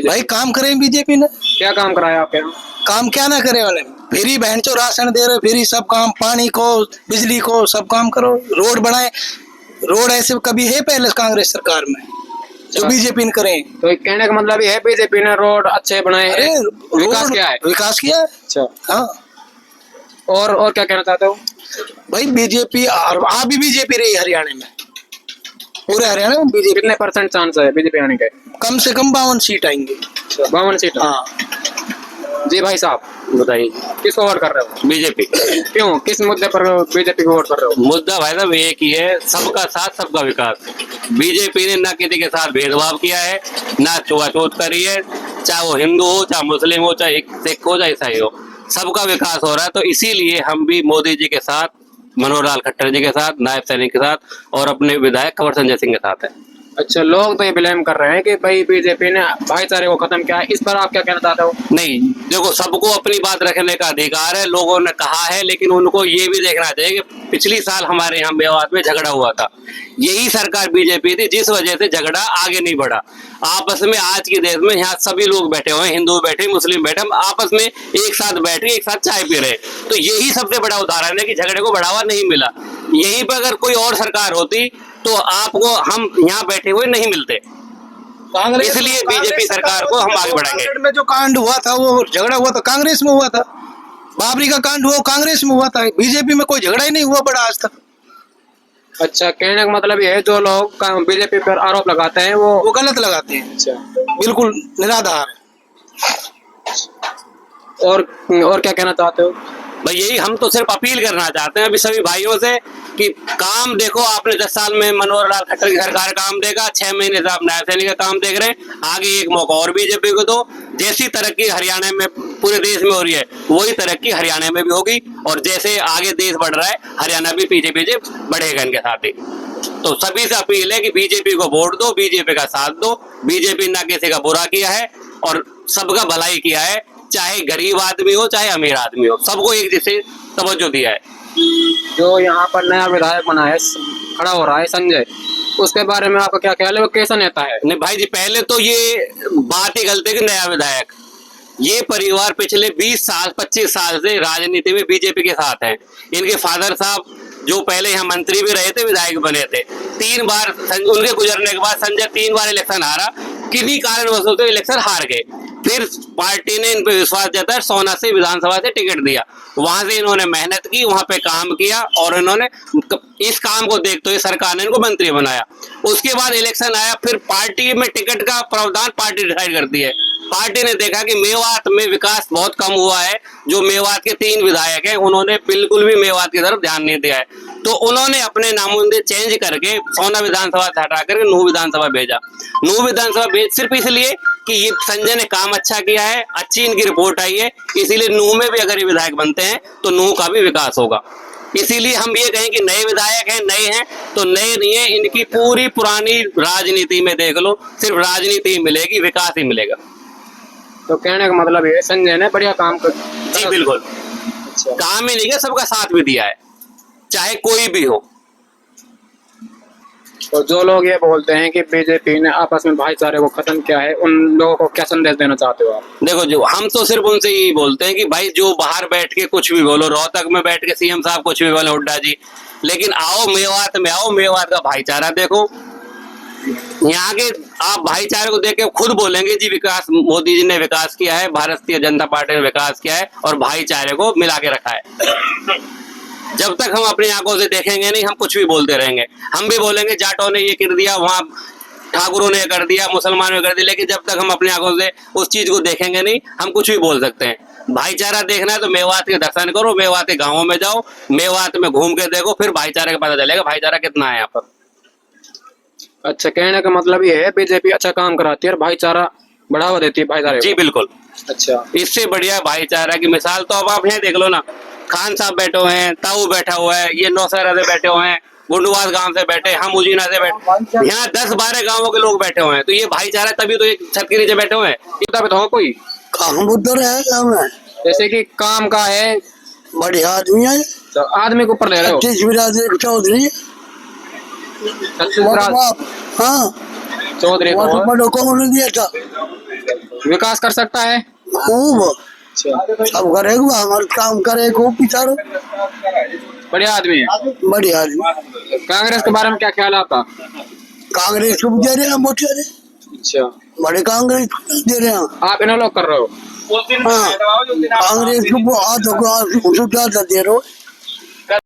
भाई काम करें बीजेपी ने, क्या काम कराया आपके यहाँ? काम क्या ना करे वाले, फ्री बहन चो राशन दे रहे, फ्री सब काम, पानी को बिजली को सब काम करो, रोड बनाए, रोड ऐसे कभी है पहले कांग्रेस सरकार में जो बीजेपी ने करे। तो कहने का मतलब ये है बीजेपी ने रोड अच्छे बनाए अरे हैं, विकास किया है। विकास किया है। अच्छा, हाँ और क्या कहना चाहते हो? भाई बीजेपी आप भी बीजेपी रही हरियाणा में, पूरे हरियाणा में बीजेपी। कितने परसेंट चांस है बीजेपी आने के? कम से कम 52 सीट आएंगे। 52 सीट? हाँ जी भाई साहब बताइए, किसको वोट कर रहे हो? बीजेपी। क्यों, किस मुद्दे पर बीजेपी को वोट कर रहे हो? मुद्दा भाई साहब एक ही है, सबका साथ सबका विकास। बीजेपी ने ना किसी के साथ भेदभाव किया है, ना छुआछूत करी है, चाहे वो हिंदू हो, चाहे मुस्लिम हो, चाहे सिख हो, चाहे ईसाई हो, सबका विकास हो रहा है। तो इसीलिए हम भी मोदी जी के साथ, मनोहर लाल खट्टर जी के साथ, नायब सैनी के साथ और अपने विधायक कंवर संजय सिंह के साथ है। अच्छा, लोग तो ये ब्लेम कर रहे हैं कि भाई बीजेपी ने भाईचारे को खत्म किया है, इस पर आप क्या कहना चाहते हो? नहीं, देखो सबको अपनी बात रखने का अधिकार है, लोगों ने कहा है, लेकिन उनको ये भी देखना चाहिए कि पिछली साल हमारे यहाँ मेवात में झगड़ा हुआ था, यही सरकार बीजेपी थी जिस वजह से झगड़ा आगे नहीं बढ़ा। आपस में आज के देश में यहाँ सभी लोग बैठे हुए हैं, हिंदू बैठे, मुस्लिम बैठे, हम आपस में एक साथ बैठे, एक साथ चाय पी रहे। तो यही सबसे बड़ा उदाहरण है कि झगड़े को बढ़ावा नहीं मिला। यहीं पर अगर कोई और सरकार होती तो आपको हम यहाँ बैठे हुए नहीं मिलते, इसलिए बीजेपी सरकार को हम आगे बढ़ाएंगे। में जो कांड हुआ था, वो झगड़ा हुआ था कांग्रेस में हुआ था, बाबरी का कांड हुआ कांग्रेस में हुआ था, बीजेपी में कोई झगड़ा ही नहीं हुआ बड़ा आज तक। अच्छा, कहने का मतलब ये है जो लोग बीजेपी पर आरोप लगाते हैं वो गलत लगाते हैं। अच्छा, बिल्कुल निराधार है। और क्या कहना चाहते हो? भाई यही हम तो सिर्फ अपील करना चाहते हैं अभी सभी भाइयों से कि काम देखो, आपने 10 साल में मनोहर लाल खट्टर की सरकार काम देखा, 6 महीने से आप नायब सैनी का काम देख रहे हैं, आगे एक मौका और बीजेपी को दो। जैसी तरक्की हरियाणा में पूरे देश में हो रही है, वही तरक्की हरियाणा में भी होगी, और जैसे आगे देश बढ़ रहा है, हरियाणा भी पीछे पीछे बढ़ेगा इनके साथ ही। तो सभी से अपील है कि बीजेपी को वोट दो, बीजेपी का साथ दो। बीजेपी ना किसी का बुरा किया है और सबका भलाई किया है, चाहे गरीब आदमी हो चाहे अमीर आदमी हो, सबको एक जैसे तवज्जो दिया है। जो यहाँ पर नया विधायक बना है, खड़ा हो रहा है संजय, उसके बारे में आपका क्या ख्याल है, वो कैसा नेता है? नहीं भाई जी, पहले तो ये बात ही गलत है कि नया विधायक, ये परिवार पिछले 20 साल 25 साल से राजनीति में बीजेपी के साथ है। इनके फादर साहब जो पहले यहाँ मंत्री भी रहे थे, विधायक बने थे, 3 बार उनके गुजरने के बाद संजय 3 बार इलेक्शन हारा, किन्हीं कारणवशों से इलेक्शन हार गए। फिर पार्टी ने इन पे विश्वास जताया, सोना से विधानसभा से टिकट दिया, वहां से इन्होंने मेहनत की, वहां पे काम किया, और इन्होंने इस काम को देखते हुए सरकार ने इनको मंत्री बनाया। उसके बाद इलेक्शन आया, फिर पार्टी में टिकट का प्रावधान पार्टी डिसाइड करती है। पार्टी ने देखा कि मेवात में विकास बहुत कम हुआ है, जो मेवात के 3 विधायक हैं उन्होंने बिल्कुल भी मेवात की तरफ ध्यान नहीं दिया है, तो उन्होंने अपने नामुमंदे चेंज करके सोना विधानसभा से हटा करके नूह विधानसभा भेजा। नूह विधानसभा भेज सिर्फ इसलिए कि ये संजय ने काम अच्छा किया है, अच्छी इनकी रिपोर्ट आई है, इसीलिए नूह में भी अगर ये विधायक बनते हैं तो नूह का भी विकास होगा। इसीलिए हम ये कहें कि नए विधायक हैं, नए हैं तो नए नहीं है, इनकी पूरी पुरानी राजनीति में देख लो, सिर्फ राजनीति ही मिलेगी, विकास ही मिलेगा। तो कहने का मतलब ये संजय ने बढ़िया काम कर। जी बिल्कुल। अच्छा, काम ही नहीं किया, सबका साथ भी दिया है, चाहे कोई भी हो। तो जो लोग ये बोलते हैं कि बीजेपी ने आपस में भाईचारे को खत्म किया है, उन लोगों को क्या संदेश देना चाहते हो आप? देखो, जो हम तो सिर्फ उनसे यही बोलते हैं कि भाई जो बाहर बैठ के कुछ भी बोलो, रोहतक में बैठ के सीएम साहब कुछ भी बोले, हुड्डा जी, लेकिन आओ मेवात में, आओ मेवात का भाईचारा देखो। यहाँ के आप भाईचारे को देख के खुद बोलेंगे जी विकास, मोदी जी ने विकास किया है, भारतीय जनता पार्टी ने विकास किया है और भाईचारे को मिला के रखा है। जब तक हम अपनी आंखों से देखेंगे नहीं, हम कुछ भी बोलते रहेंगे। हम भी बोलेंगे जाटों ने ये कर दिया, वहाँ ठाकुरों ने कर दिया, मुसलमानों ने कर दिया, लेकिन जब तक हम अपनी आंखों से उस चीज को देखेंगे नहीं, हम कुछ भी बोल सकते हैं। भाईचारा देखना है तो मेवात के दर्शन करो, मेवात के गाँवों में जाओ, मेवात में घूम के देखो, फिर भाईचारे का पता चलेगा भाईचारा कितना है यहाँ पर। अच्छा, कहने का मतलब ये है बीजेपी अच्छा काम कराती है और भाईचारा बढ़ावा देती है भाईचारे को। जी बिल्कुल। अच्छा, इससे बढ़िया भाईचारा की मिसाल तो अब आप यहाँ देख लो ना, खान साहब बैठे हुए हैं, ताऊ बैठा हुआ है, ये नौशहरा से बैठे हुए हैं, गुंडुवास गांव से बैठे, हम उजीना से बैठे, यहाँ 10-12 गांवों के लोग बैठे हुए हैं, तो ये भाईचारा तभी तो एक छत के नीचे बैठे हुए हैं। ये बताओ कोई काम उधर है, काम है जैसे कि काम का है, बढ़िया आदमी है, तो आदमी के ऊपर ले रहे हो। चौधरी हाँ, चौधरी को दिया था। विकास कर सकता है? खूब सब करेगा, हमारे काम करेगा पिछाड़ो, बढ़िया आदमी है। बढ़िया आदमी। कांग्रेस के बारे में क्या ख्याल है आपका? कांग्रेस को भी दे रहे हैं वोट, दे रहे अच्छा, बड़े कांग्रेस को दे रहे हैं। आप इन्हें लोग कर रहे हो? हाँ, कांग्रेस को हाथ दे रहे हो।